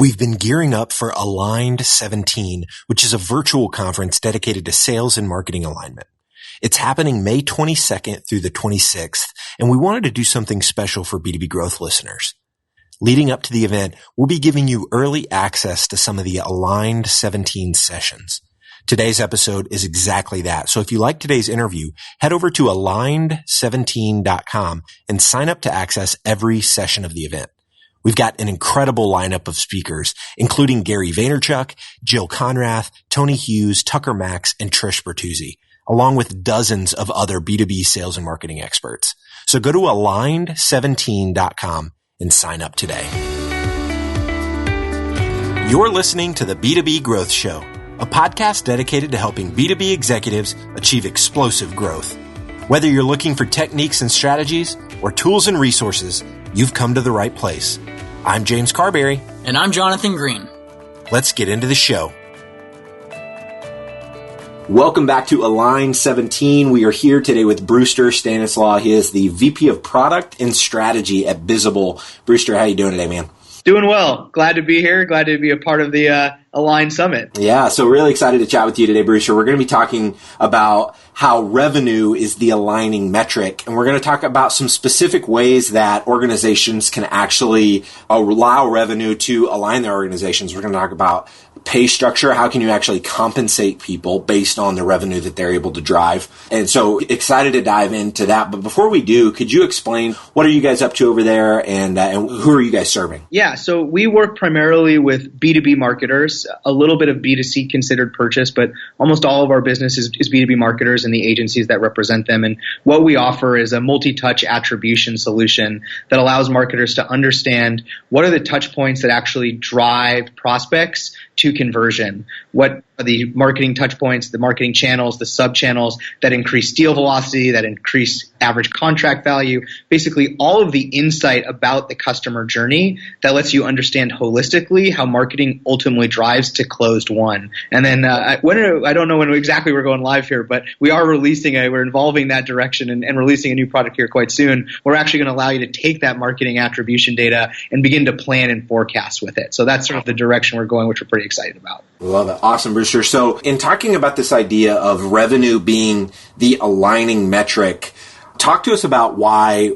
We've been gearing up for Aligned 17, which is a virtual conference dedicated to sales and marketing alignment. It's happening May 22nd through the 26th, and we wanted to do something special for B2B Growth listeners. Leading up to the event, we'll be giving you early access to some of the Aligned 17 sessions. Today's episode is exactly that. So if you like today's interview, head over to aligned17.com and sign up to access every session of the event. We've got an incredible lineup of speakers, including Gary Vaynerchuk, Jill Conrath, Tony Hughes, Tucker Max, and Trish Bertuzzi, along with dozens of other B2B sales and marketing experts. So go to aligned17.com and sign up today. You're listening to the B2B Growth Show, a podcast dedicated to helping B2B executives achieve explosive growth. Whether you're looking for techniques and strategies or tools and resources, you've come to the right place. I'm James Carberry. And I'm Jonathan Green. Let's get into the show. Welcome back to Align 17. We are here today with Brewster Stanislaw. He is the VP of Product and Strategy at Bizible. Brewster, how you doing today, man? Doing well. Glad to be here. Glad to be a part of the Align Summit. Yeah, so really excited to chat with you today, Brewster. We're going to be talking about how revenue is the aligning metric, and we're going to talk about some specific ways that organizations can actually allow revenue to align their organizations. We're going to talk about pay structure. How can you actually compensate people based on the revenue that they're able to drive? And so excited to dive into that. But before we do, could you explain what are you guys up to over there and who are you guys serving? Yeah, so we work primarily with B2B marketers, a little bit of B2C considered purchase, but almost all of our business is B2B marketers and the agencies that represent them. And what we offer is a multi-touch attribution solution that allows marketers to understand what are the touch points that actually drive prospects to conversion. What are the marketing touch points, the marketing channels, the sub-channels that increase deal velocity, that increase average contract value, basically all of the insight about the customer journey that lets you understand holistically how marketing ultimately drives to closed won. And then I don't know when exactly we're going live here, but we are we're involving that direction and releasing a new product here quite soon. We're actually going to allow you to take that marketing attribution data and begin to plan and forecast with it. So that's sort of the direction we're going, which we're pretty excited about. Love it. Awesome, Brewster. So in talking about this idea of revenue being the aligning metric, talk to us about why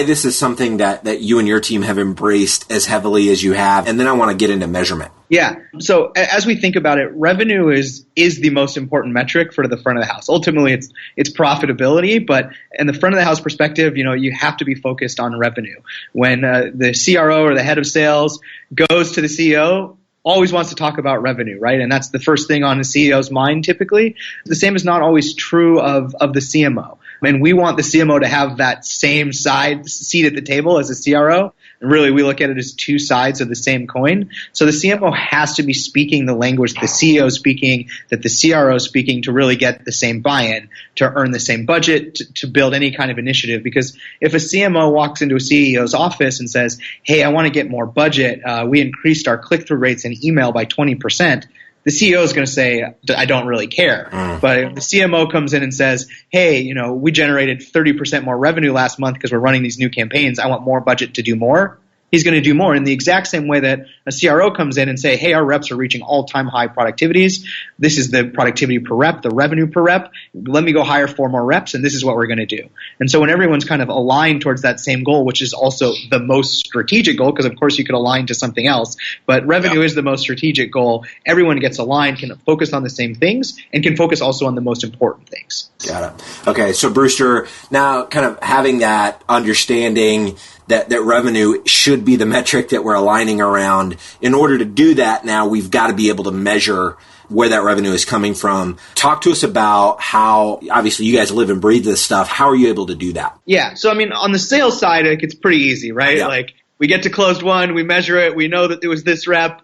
this is something that you and your team have embraced as heavily as you have. And then I want to get into measurement. Yeah. So as we think about it, revenue is the most important metric for the front of the house. Ultimately, it's profitability, but in the front of the house perspective, you have to be focused on revenue. When the CRO or the head of sales goes to the CEO, always wants to talk about revenue, right? And that's the first thing on the CEO's mind typically. The same is not always true of the CMO. And we want the CMO to have that same seat at the table as a CRO. And really, we look at it as two sides of the same coin. So the CMO has to be speaking the language the CEO is speaking, that the CRO is speaking to really get the same buy-in, to earn the same budget, to build any kind of initiative. Because if a CMO walks into a CEO's office and says, hey, I want to get more budget, we increased our click-through rates in email by 20%, the CEO is going to say, I don't really care. But if the CMO comes in and says, hey, we generated 30% more revenue last month because we're running these new campaigns, I want more budget to do more, he's going to do more in the exact same way that a CRO comes in and say, hey, our reps are reaching all-time high productivities. This is the productivity per rep, the revenue per rep. Let me go hire 4 more reps, and this is what we're going to do. And so when everyone's kind of aligned towards that same goal, which is also the most strategic goal, because of course you could align to something else, but revenue is the most strategic goal. Everyone gets aligned, can focus on the same things, and can focus also on the most important things. Got it. Okay, so Brewster, now kind of having that understanding that revenue should be the metric that we're aligning around. In order to do that, now we've got to be able to measure where that revenue is coming from. Talk to us about how, obviously you guys live and breathe this stuff. How are you able to do that? Yeah. So, on the sales side, it's pretty easy, right? Yeah. We get to closed won, we measure it, we know that there was this rep.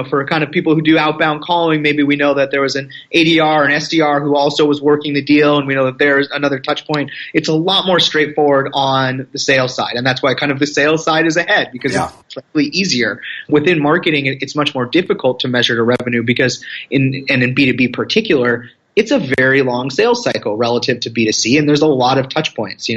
For kind of people who do outbound calling, maybe we know that there was an ADR, an SDR who also was working the deal, and we know that there's another touch point. It's a lot more straightforward on the sales side, and that's why kind of the sales side is ahead, because it's slightly easier. Within marketing, it's much more difficult to measure the revenue because in B2B particular, it's a very long sales cycle relative to B2C, and there's a lot of touch points.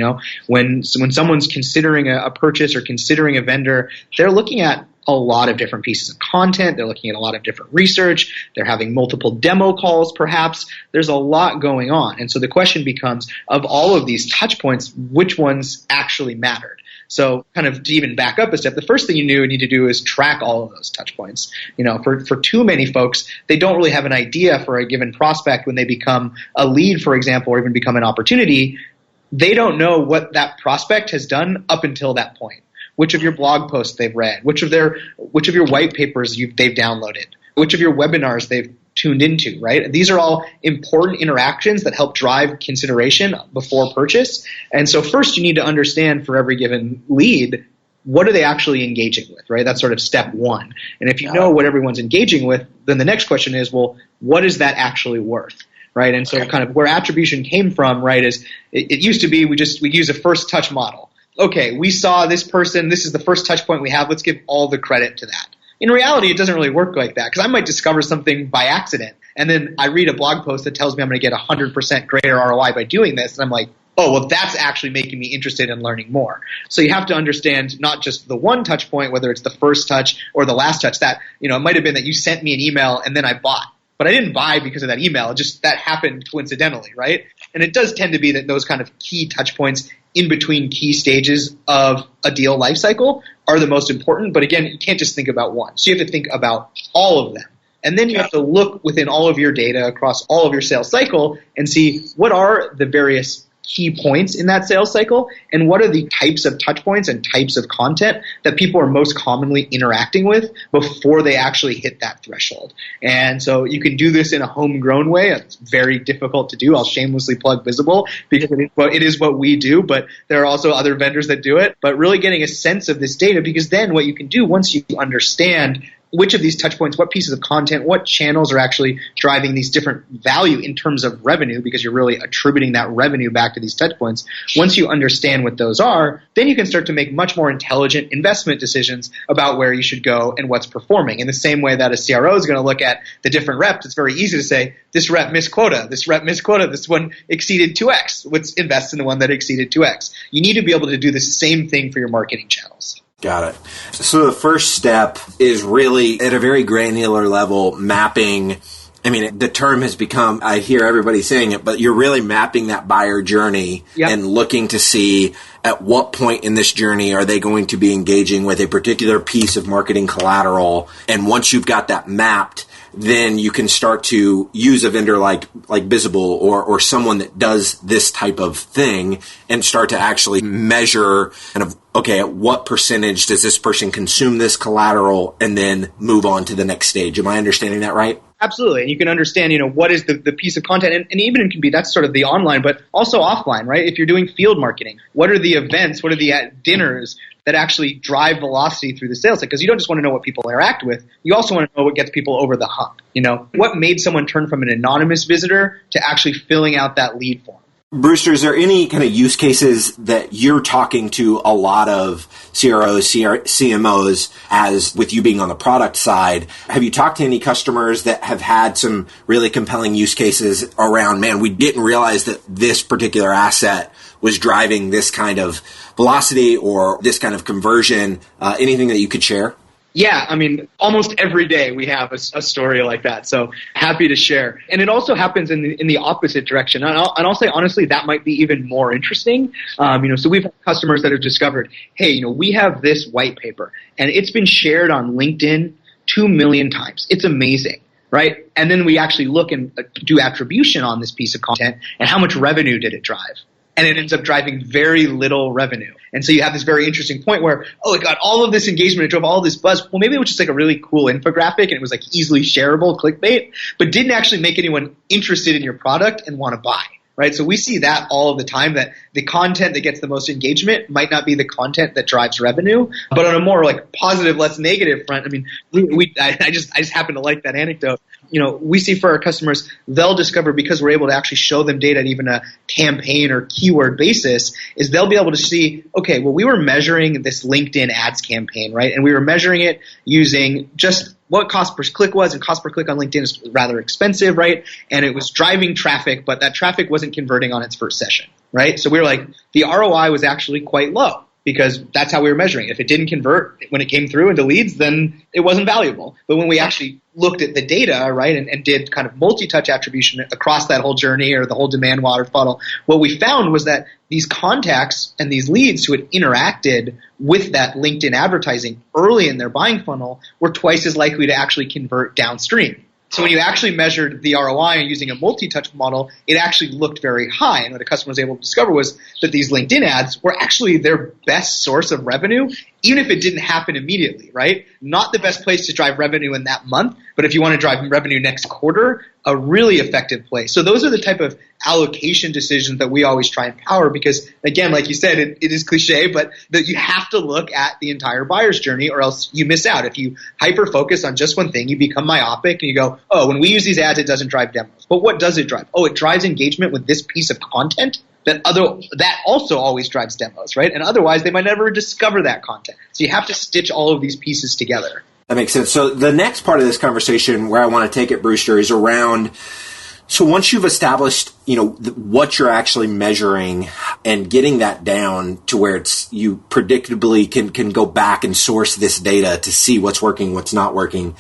When someone's considering a purchase or considering a vendor, they're looking at a lot of different pieces of content. They're looking at a lot of different research. They're having multiple demo calls, perhaps. There's a lot going on. And so the question becomes, of all of these touch points, which ones actually mattered? So kind of to even back up a step, the first thing you need to do is track all of those touch points. For too many folks, they don't really have an idea for a given prospect when they become a lead, for example, or even become an opportunity. They don't know what that prospect has done up until that point. Which of your blog posts they've read, which of your white papers they've downloaded, which of your webinars they've tuned into, right? These are all important interactions that help drive consideration before purchase. And so first you need to understand for every given lead, what are they actually engaging with, right? That's sort of step one. And if you know what everyone's engaging with, then the next question is, well, what is that actually worth? Right. And so kind of where attribution came from, right, is it used to be we use a first touch model. Okay, we saw this person, this is the first touch point we have, let's give all the credit to that. In reality, it doesn't really work like that, because I might discover something by accident, and then I read a blog post that tells me I'm going to get 100% greater ROI by doing this, and I'm like, oh, well, that's actually making me interested in learning more. So you have to understand not just the one touch point, whether it's the first touch or the last touch, that, it might have been that you sent me an email and then I bought. But I didn't buy because of that email. Just that happened coincidentally, right? And it does tend to be that those kind of key touch points in between key stages of a deal lifecycle are the most important. But again, you can't just think about one. So you have to think about all of them. And then you have to look within all of your data across all of your sales cycle and see what are the various key points in that sales cycle, and what are the types of touch points and types of content that people are most commonly interacting with before they actually hit that threshold. And so you can do this in a homegrown way. It's very difficult to do. I'll shamelessly plug Bizible because it is what we do, but there are also other vendors that do it. But really getting a sense of this data, because then what you can do once you understand which of these touch points, what pieces of content, what channels are actually driving these different value in terms of revenue, because you're really attributing that revenue back to these touch points. Once you understand what those are, then you can start to make much more intelligent investment decisions about where you should go and what's performing. In the same way that a CRO is going to look at the different reps, it's very easy to say, this rep missed quota, this one exceeded 2x. Let's invest in the one that exceeded 2x. You need to be able to do the same thing for your marketing channels. Got it. So the first step is really at a very granular level mapping. I mean, the term has become, I hear everybody saying it, but you're really mapping that buyer journey and looking to see at what point in this journey are they going to be engaging with a particular piece of marketing collateral. And once you've got that mapped, then you can start to use a vendor like Bizible or someone that does this type of thing and start to actually measure kind of, okay, at what percentage does this person consume this collateral and then move on to the next stage. Am I understanding that right? Absolutely. And you can understand, what is the piece of content, and even it can be, that's sort of the online, but also offline, right? If you're doing field marketing, what are the events, what are the dinners that actually drive velocity through the sales? Because you don't just want to know what people interact with. You also want to know what gets people over the hump. What made someone turn from an anonymous visitor to actually filling out that lead form? Brewster, is there any kind of use cases that you're talking to a lot of CROs, CMOs, as with you being on the product side? Have you talked to any customers that have had some really compelling use cases around, man, we didn't realize that this particular asset was driving this kind of velocity or this kind of conversion? Anything that you could share? Yeah, I mean, almost every day we have a story like that, so happy to share. And it also happens in the opposite direction. And I'll say, honestly, that might be even more interesting. So we've had customers that have discovered, hey, we have this white paper, and it's been shared on LinkedIn 2 million times. It's amazing, right? And then we actually look and do attribution on this piece of content, and how much revenue did it drive? And it ends up driving very little revenue. And so you have this very interesting point where, oh, it got all of this engagement, it drove all this buzz. Well, maybe it was just like a really cool infographic and it was like easily shareable clickbait, but didn't actually make anyone interested in your product and want to buy. Right? So we see that all of the time, that the content that gets the most engagement might not be the content that drives revenue. But on a more like positive, less negative front, I mean, I just happen to like that anecdote. We see for our customers, they'll discover, because we're able to actually show them data at even a campaign or keyword basis, is they'll be able to see, okay, well, we were measuring this LinkedIn ads campaign, right? And we were measuring it using just what cost per click was, and cost per click on LinkedIn is rather expensive, right? And it was driving traffic, but that traffic wasn't converting on its first session, right? So we were like, the ROI was actually quite low, because that's how we were measuring it. If it didn't convert when it came through into leads, then it wasn't valuable. But when we actually looked at the data, right, and did kind of multi-touch attribution across that whole journey or the whole demand water funnel, what we found was that these contacts and these leads who had interacted with that LinkedIn advertising early in their buying funnel were twice as likely to actually convert downstream. So when you actually measured the ROI using a multi-touch model, it actually looked very high. And what the customer was able to discover was that these LinkedIn ads were actually their best source of revenue, even if it didn't happen immediately, right? Not the best place to drive revenue in that month, but if you want to drive revenue next quarter, a really effective place. So those are the type of allocation decisions that we always try and power, because, again, like you said, it is cliche, but that you have to look at the entire buyer's journey or else you miss out. If you hyper-focus on just one thing, you become myopic and you go, oh, when we use these ads, it doesn't drive demos. But what does it drive? Oh, it drives engagement with this piece of content that also always drives demos, right? And otherwise, they might never discover that content. So you have to stitch all of these pieces together. That makes sense. So the next part of this conversation where I want to take it, Brewster, is around, so once you've established, what you're actually measuring and getting that down to where you predictably can go back and source this data to see what's working, what's not working,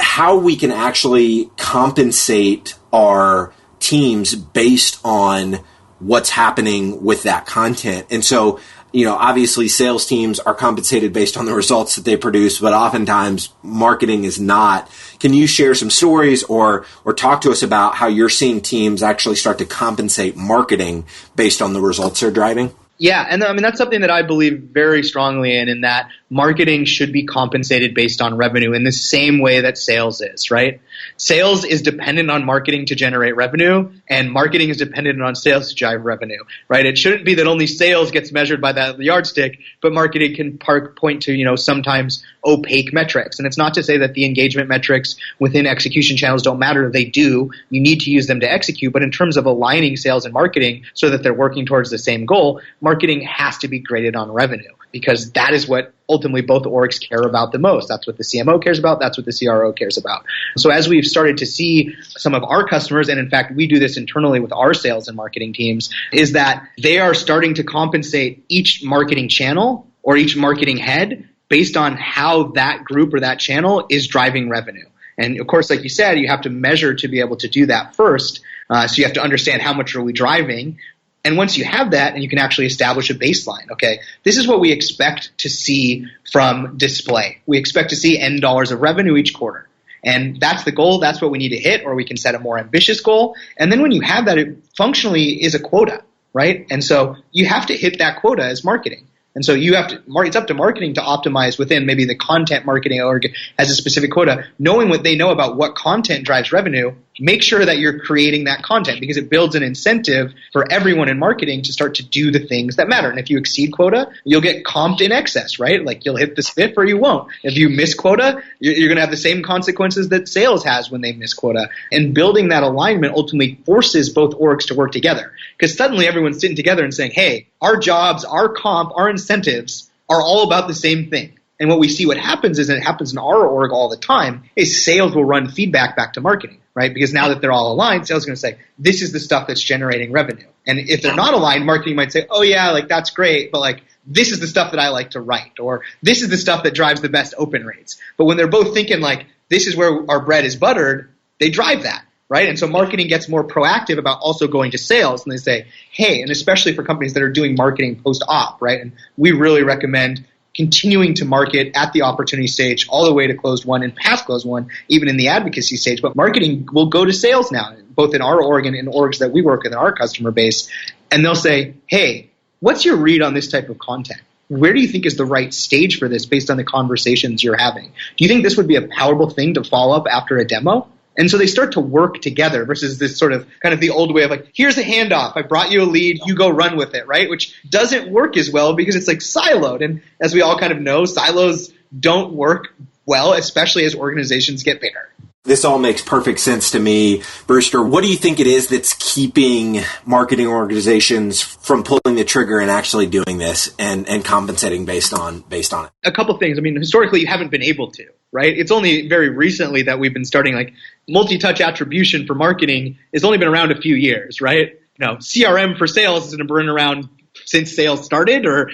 how we can actually compensate our teams based on what's happening with that content. And so, obviously sales teams are compensated based on the results that they produce, but oftentimes marketing is not. Can you share some stories or talk to us about how you're seeing teams actually start to compensate marketing based on the results they're driving? Yeah, and that's something that I believe very strongly in that marketing should be compensated based on revenue in the same way that sales is, right? Sales is dependent on marketing to generate revenue, and marketing is dependent on sales to drive revenue, right? It shouldn't be that only sales gets measured by that yardstick, but marketing can point to, sometimes opaque metrics. And it's not to say that the engagement metrics within execution channels don't matter. They do. You need to use them to execute. But in terms of aligning sales and marketing so that they're working towards the same goal, marketing has to be graded on revenue, because that is what ultimately both orgs care about the most. That's what the CMO cares about. That's what the CRO cares about. So as we've started to see some of our customers, and in fact, we do this internally with our sales and marketing teams, is that they are starting to compensate each marketing channel or each marketing head based on how that group or that channel is driving revenue. And of course, like you said, you have to measure to be able to do that first. So you have to understand how much are we driving. And once you have that, and you can actually establish a baseline, okay, this is what we expect to see from display. We expect to see N dollars of revenue each quarter. And that's the goal. That's what we need to hit, or we can set a more ambitious goal. And then when you have that, it functionally is a quota, right? And so you have to hit that quota as marketing. And so you have to, it's up to marketing to optimize within maybe the content marketing org has a specific quota, knowing what they know about what content drives revenue. Make sure that you're creating that content, because it builds an incentive for everyone in marketing to start to do the things that matter. And if you exceed quota, you'll get comped in excess, right? Like you'll hit the spiff or you won't. If you miss quota, you're going to have the same consequences that sales has when they miss quota. And building that alignment ultimately forces both orgs to work together, because suddenly everyone's sitting together and saying, hey, our jobs, our comp, our incentives are all about the same thing. And what we see what happens is, and it happens in our org all the time, is sales will run feedback back to marketing, right? Because now that they're all aligned, sales is going to say, this is the stuff that's generating revenue. And if they're not aligned, marketing might say, oh yeah, like that's great, but like this is the stuff that I like to write, or this is the stuff that drives the best open rates. But when they're both thinking like, this is where our bread is buttered, they drive that. Right? And so marketing gets more proactive about also going to sales, and they say, hey, and especially for companies that are doing marketing post-op, right? And we really recommend continuing to market at the opportunity stage all the way to closed one and past closed one, even in the advocacy stage. But marketing will go to sales now, both in our org and in orgs that we work with in our customer base. And they'll say, hey, what's your read on this type of content? Where do you think is the right stage for this based on the conversations you're having? Do you think this would be a powerful thing to follow up after a demo? And so they start to work together versus this sort of kind of the old way of like, here's a handoff. I brought you a lead. You go run with it, right? Which doesn't work as well because it's like siloed. And as we all kind of know, silos don't work well, especially as organizations get bigger. This all makes perfect sense to me. Brewster, what do you think it is that's keeping marketing organizations from pulling the trigger and actually doing this and compensating based on it? A couple things. I mean, historically, you haven't been able to. right? It's only very recently that we've been starting like multi-touch attribution for marketing has only been around a few years, right? CRM for sales hasn't been around since sales started, or,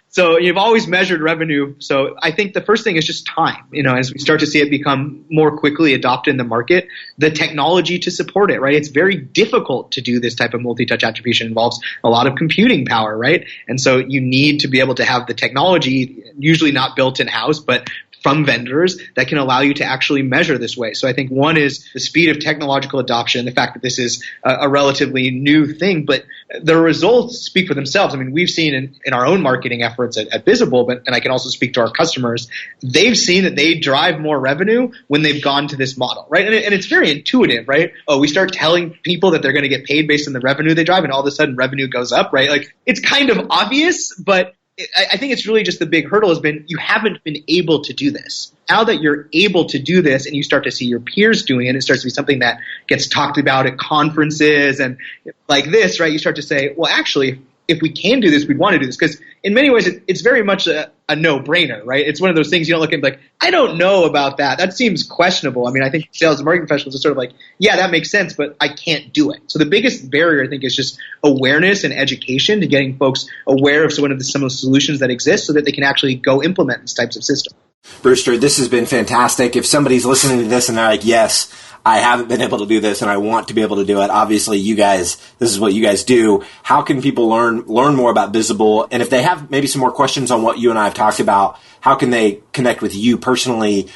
so you've always measured revenue. So I think the first thing is just time. As we start to see it become more quickly adopted in the market, the technology to support it, right? It's very difficult to do this type of multi-touch attribution. It involves a lot of computing power, right? And so you need to be able to have the technology, usually not built in-house, but from vendors that can allow you to actually measure this way. So I think one is the speed of technological adoption, the fact that this is a relatively new thing, but the results speak for themselves. I mean, we've seen in our own marketing efforts at Bizible, and I can also speak to our customers, they've seen that they drive more revenue when they've gone to this model, right? And it's very intuitive, right? We start telling people that they're going to get paid based on the revenue they drive, and all of a sudden revenue goes up, right? Like, it's kind of obvious, but I think it's really just the big hurdle has been you haven't been able to do this. Now that you're able to do this and you start to see your peers doing it, it starts to be something that gets talked about at conferences and like this, right? You start to say, well, actually, if we can do this, we'd want to do this. Because in many ways, it's very much a no-brainer, right? It's one of those things you don't look at and be like, I don't know about that. That seems questionable. I mean, I think sales and marketing professionals are sort of like, yeah, that makes sense, but I can't do it. So the biggest barrier, I think, is just awareness and education to getting folks aware of some of the solutions that exist so that they can actually go implement these types of systems. Brewster, this has been fantastic. If somebody's listening to this and they're like, yes, I haven't been able to do this and I want to be able to do it. Obviously, you guys, this is what you guys do. How can people learn more about Bizible? And if they have maybe some more questions on what you and I have talked about, how can they connect with you personally,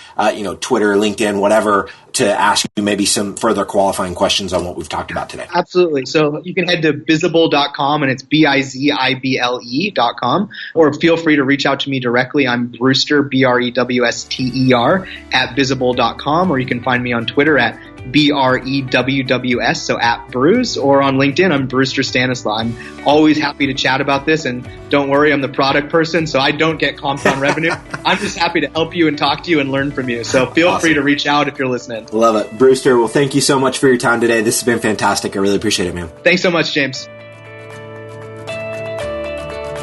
Twitter, LinkedIn, whatever, to ask you maybe some further qualifying questions on what we've talked about today? Absolutely. So you can head to bizible.com, and it's bizible.com, or feel free to reach out to me directly. I'm Brewster, Brewster, at bizible.com, or you can find me on Twitter at BREWWS, so at Brews, or on LinkedIn, I'm Brewster Stanislaw. I'm always happy to chat about this, and don't worry, I'm the product person, so I don't get comped on revenue. I'm just happy to help you and talk to you and learn from you. So feel free to reach out if you're listening. Love it. Brewster, well, thank you so much for your time today. This has been fantastic. I really appreciate it, man. Thanks so much, James.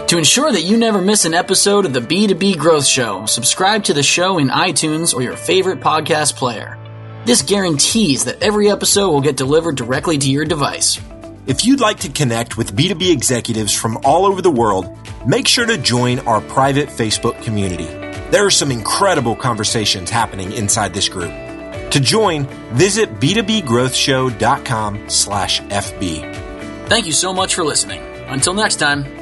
To ensure that you never miss an episode of the B2B Growth Show, subscribe to the show in iTunes or your favorite podcast player. This guarantees that every episode will get delivered directly to your device. If you'd like to connect with B2B executives from all over the world, make sure to join our private Facebook community. There are some incredible conversations happening inside this group. To join, visit b2bgrowthshow.com/FB. Thank you so much for listening. Until next time.